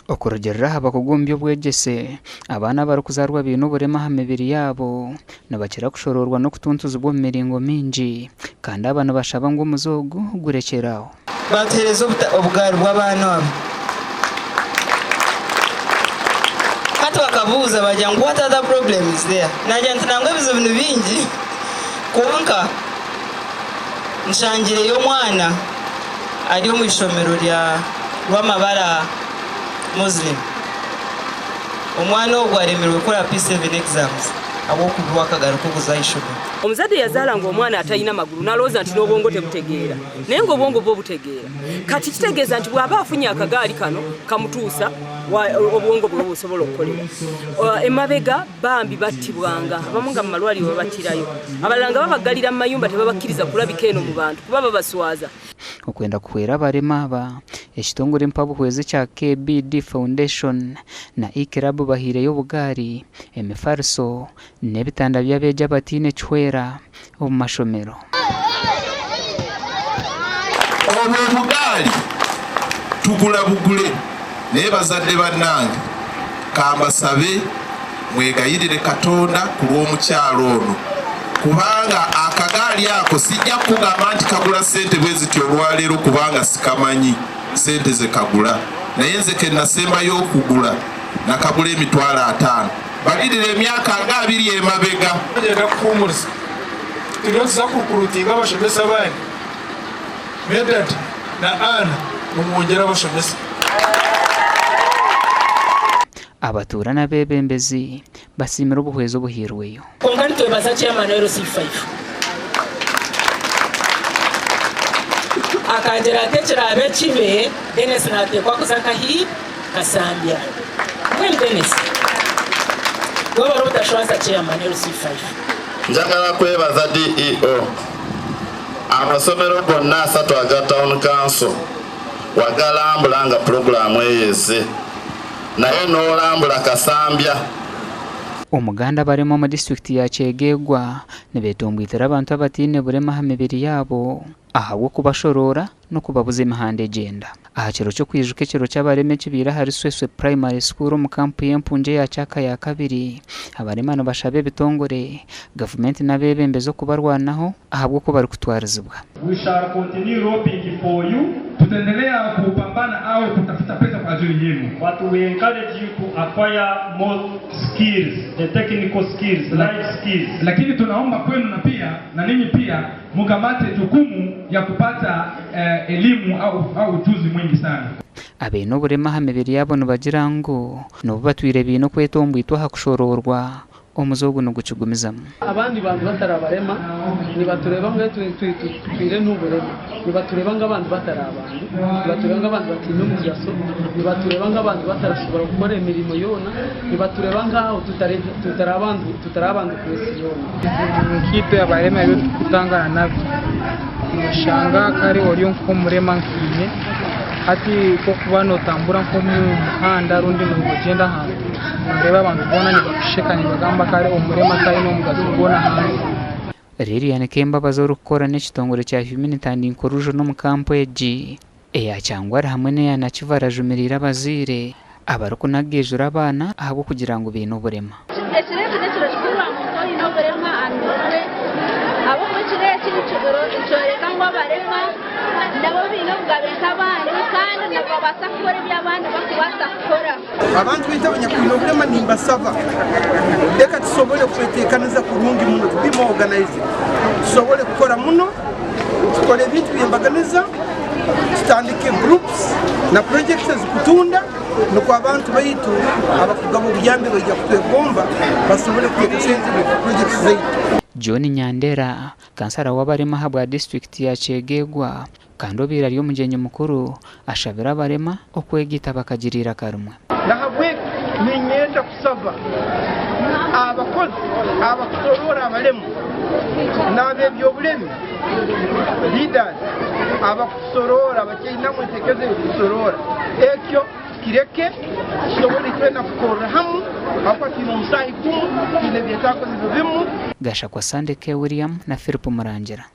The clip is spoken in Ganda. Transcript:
okurugerera haba kugombya obwegese abaana barikuzarwa biine oburema aha mibiri yaabo nibakira kushororwa n'okutuntuzibwa omu miringo mingi kandi aba nibashaba ngu omuze ogu gurekeraho batuhereza obugari bw'abaana abo hati bakabuuza bagira ngu what other problem is there nagira nti nangwa ebizibu ni bingi konka nshangireyo omwana ari omu ishomero rw'amabara Muslim omwana ogwo aremerwe gukora P7 exams ab'okugwa akagaruka okuza ishomero omuzadde yazaala ng'omwana atalina magulu n'alowooza nti n'obwongo tebutegeera naye ng'obwongo bwo butegeera kati kitegeeza nti bw'aba afunye akagaali kano kamutuusa obwongo bwe busobola okukolera emabega bambi battibwanga abamu nga mu malwaliro babattirayo abalala nga babaggalira mu mayumba tebabakkiriza kulabika eno mu bantu kuba babaswaza okwenda kuhwera abarema aba ekitongole mpabuhwezi kya KBD Foundation na ikirabu bahireyo obugari emifariso n'ebitanda by'abeegi abatiine kihwera omu mashomero obwo obugari tugula bugule naye bazadde bannange kambasabe mwegayirire Katonda ku lw'omukyalo ono kubanga akagaali ako sijja kugamba nti kagula sente bwe zityo olwaleero kubanga sikamanyi sente ze kagula naye nze ke nasembayo okugula nakagula emitwalo 5 balirira emyaka nga 2 emabega agenda kuhumuriza tuza kukurutinga abashomesa banyu Medad na Ana mumwongera abashomesa abatuura n'abebembezi basiimira obuhwezi obuhirweyo konka nitwebaza chairman wa RC5 akagera atekera abekibe Dennis natekwa kusakahi kasambya mwene Dennis gobaro utashwasa chairman wa RC5 njagala kwebaza DEO amasomero gonna 3 aga town council wagalambula nga programu eyeze naye n'olambula kasambya omuganda barimo mu disitulikiti ya Kyegegwa nibeetombwitira abantu abatiine burema aha mibiri yaabo ahabwo kubashorora n'okubabuza emihanda egenda aha kiro ky'okwijuka ekiro ky'abarema ekibiire ahari Sweswe Primary School omu kampu y'Empunje ya Kyaka ya 2 abarema nibashaba ebitongore gavumenti n'abebembezi okubarwanaho ahabwo ko bari kutwarizibwa. We shall continue lobbying for you. Tutaendelea kupambana au kutafuta pesa kwa ajili yenu. But we encourage you to acquire more skills, the technical skills, life skills. Lakini tunaomba kwenu na pia na ninyi pia mukamate jukumu ya kupata elimu au ujuzi mwingi sana. Abeine oburema aha mibiri yabo nibagira ngu nabo batwire biine okwetombwitwa aha kushororwa omuze ogu nigukigumizamu abandi bantu batarabarema nibatureba mwe twire n'uburema nibatureba ng'abantu batarabantu nibatureba ng'abantu batina omugaso nibatureba ng'abantu batarashobora gukora emirimo yona nibatureba ng'aho tutarabantu kwesi yona nkito abarema yo kutangana nabyo mushanga kari oriyo nk'omurema nkiine hati ko kuba notambura nko mu muhanda rundi n'ugenda hantu nareba abantu bona nibakusheka nibagamba kare omurema kare n'omugaso bona hantu Lilian Kemba bazorukora n'ekitongole kya Humanitarian Inclusion no mu kampu egi eya Kyangwara hamwe n'eya Nakivara jumirira abaziire abari kunagejura abana ahabwo kugira ngo biine oburema abo mu kirere cy'ibicuguro cyoreka ngo abarema nabo bino kugabeka abandi kandi nabo basakora iby'abandi bakubasa gukora abantu bita abanyakwino burema nimbasaba reka tusobole kwetekaniza kurungi muno tubimo organize tusobole gukora muno tukore ibintu byembaganiza tutandike groups na projects zikutunda nuko abantu bayitu abakugabo byambe bajya kwegomba basobole kwekesente projects zaitu. John Nyandera kansara w'abarema habwa district ya Kyegegwa kandi obira ryo mugenyi mukuru ashabira abarema okwegita bakagirira karumwe nahabwe ninyenda kusaba abakozi abakusorora abalemu nabe byobulemi leaders abakusorora abakyina mwetekeze kusorora ekyo kireke sobole twena kukora hamu akwatino musahi kumu kine byetako bimu Gasha kwa Sandeke William na Philip Murangira.